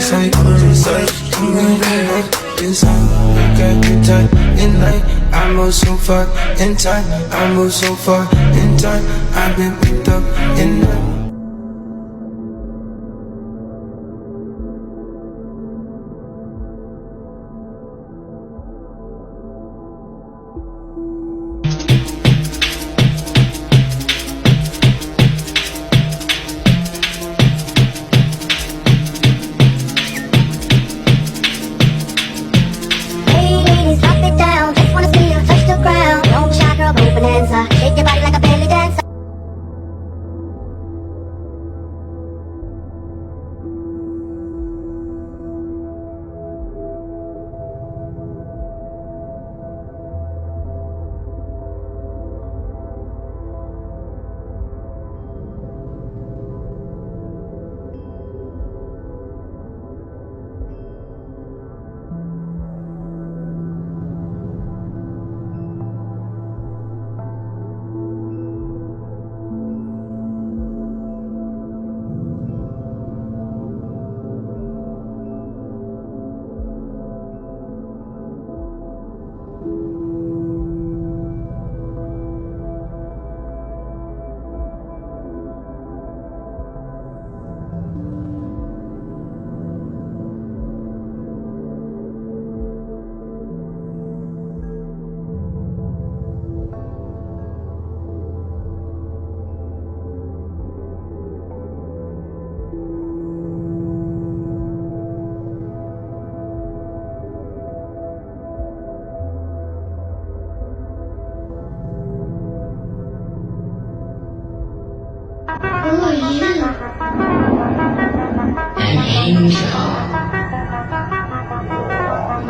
say, I'm gonna make this hot. Look at the time in light. I move so far in time. I move so far in time. I've been picked up in night. Shake your body like a belly dancer. Who are you? An angel.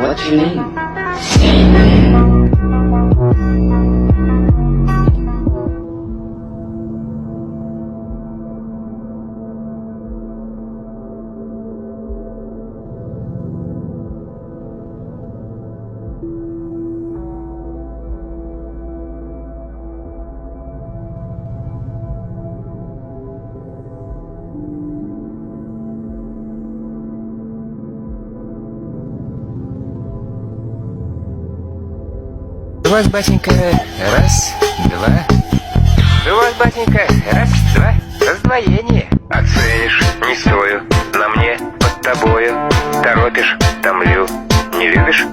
What's your name? Satan. У вас, батенька, раз, два. У вас, батенька, раз, два. Раздвоение. Оценишь, не стою. На мне, под тобою. Торопишь, томлю. Не любишь?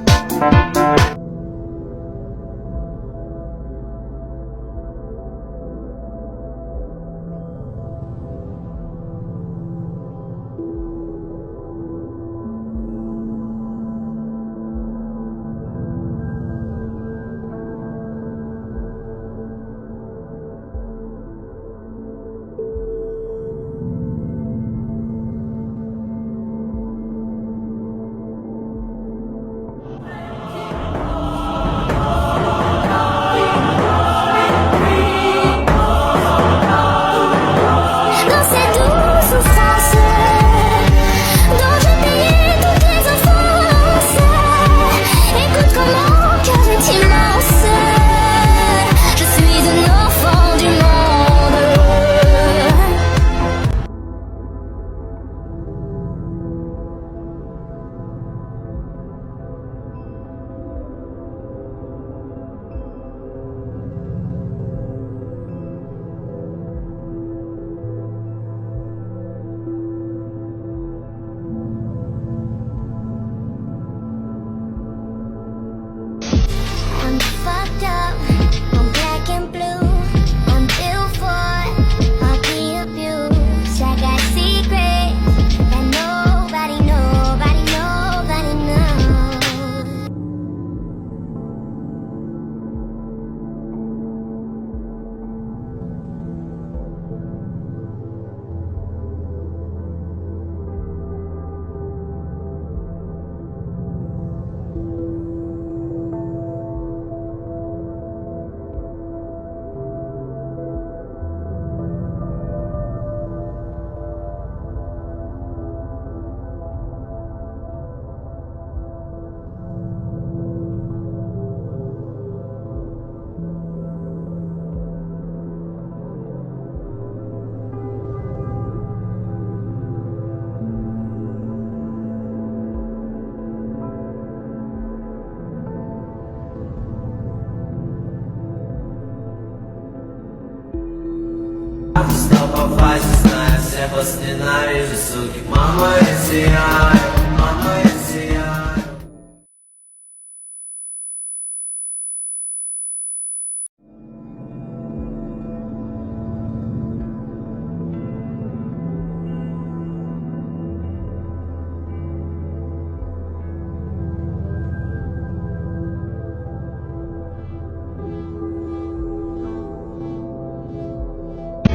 по фазе знаю, всех вас ненавижу, суки. Мама, я сияю, мама, я сияю.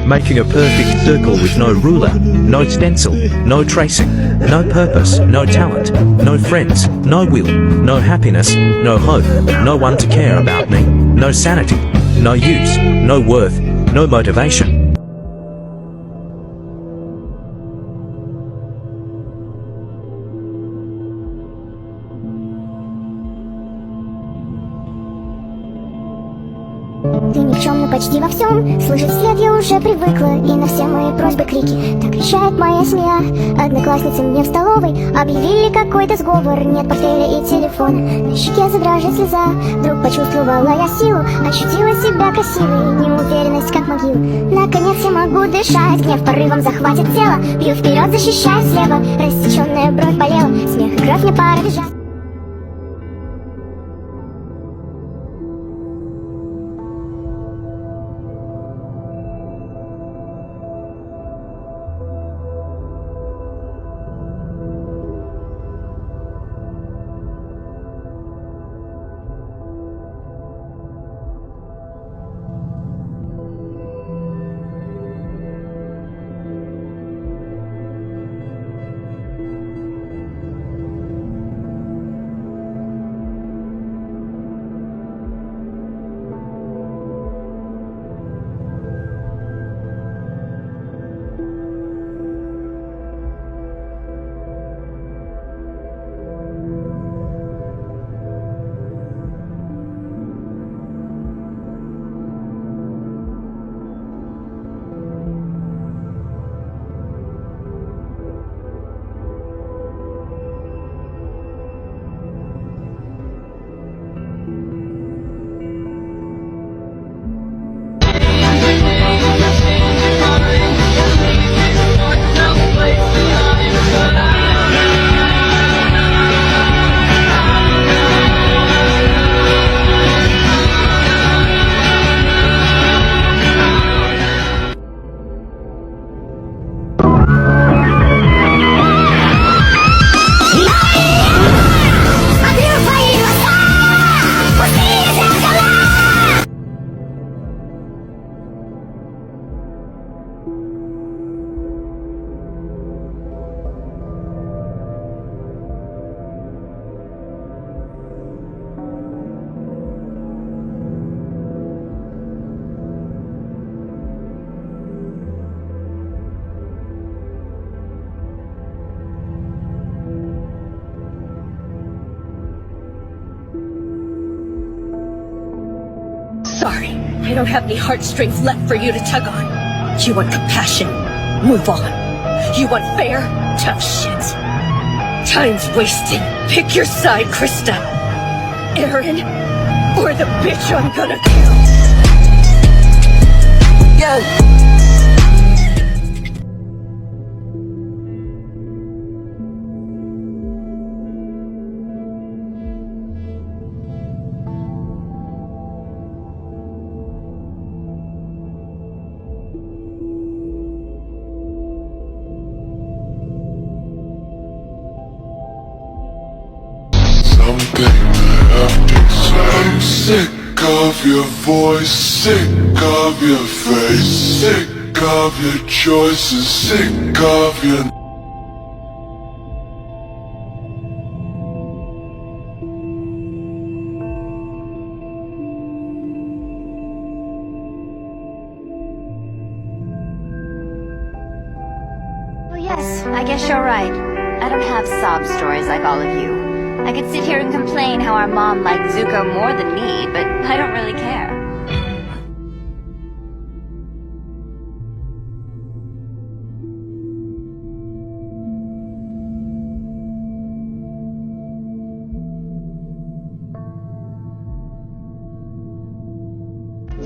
Making a perfect circle with no ruler, no stencil, no tracing, no purpose, no talent, no friends, no will, no happiness, no hope, no one to care about me, no sanity, no use, no worth, no motivation. Ты никчемный почти во всем, слышать вслед я уже привыкла. И на все мои просьбы крики, так кричает моя семья. Одноклассницы мне в столовой объявили какой-то сговор. Нет портфеля и телефона, на щеке задрожит слеза. Вдруг почувствовала я силу, ощутила себя красивой. Неуверенность как могила, наконец я могу дышать. Гнев порывом захватит тело, бью вперед, защищаю слева. Рассеченная бровь болела, смех и кровь, мне пора бежать. Sorry, I don't have any heartstrings left for you to tug on. You want compassion? Move on. You want fair? Tough shit. Time's wasting. Pick your side, Krista. Aaron, or the bitch I'm gonna kill. Yo! Something I have to say. Sick of your voice, sick of your face, sick of your choices, sick of your... Well, yes, I guess you're right. I don't have sob stories like all of you. I could sit here and complain how our mom liked Zuko more than me, but I don't really care.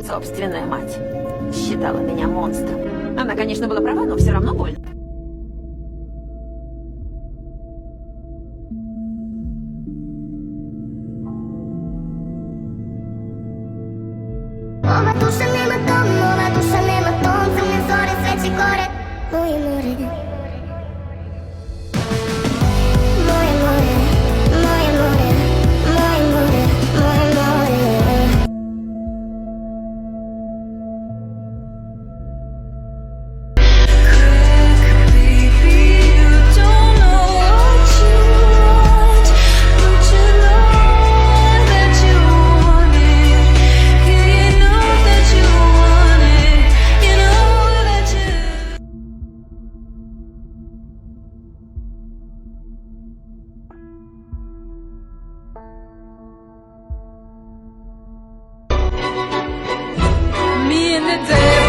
Собственная мать считала меня монстром. Она, конечно, была права, но все равно больно. Ова душа нема том, ова душа нема том, земле зори sveći gore. Moje more, moje more, moje more, moje more, moje more. Me and the devil.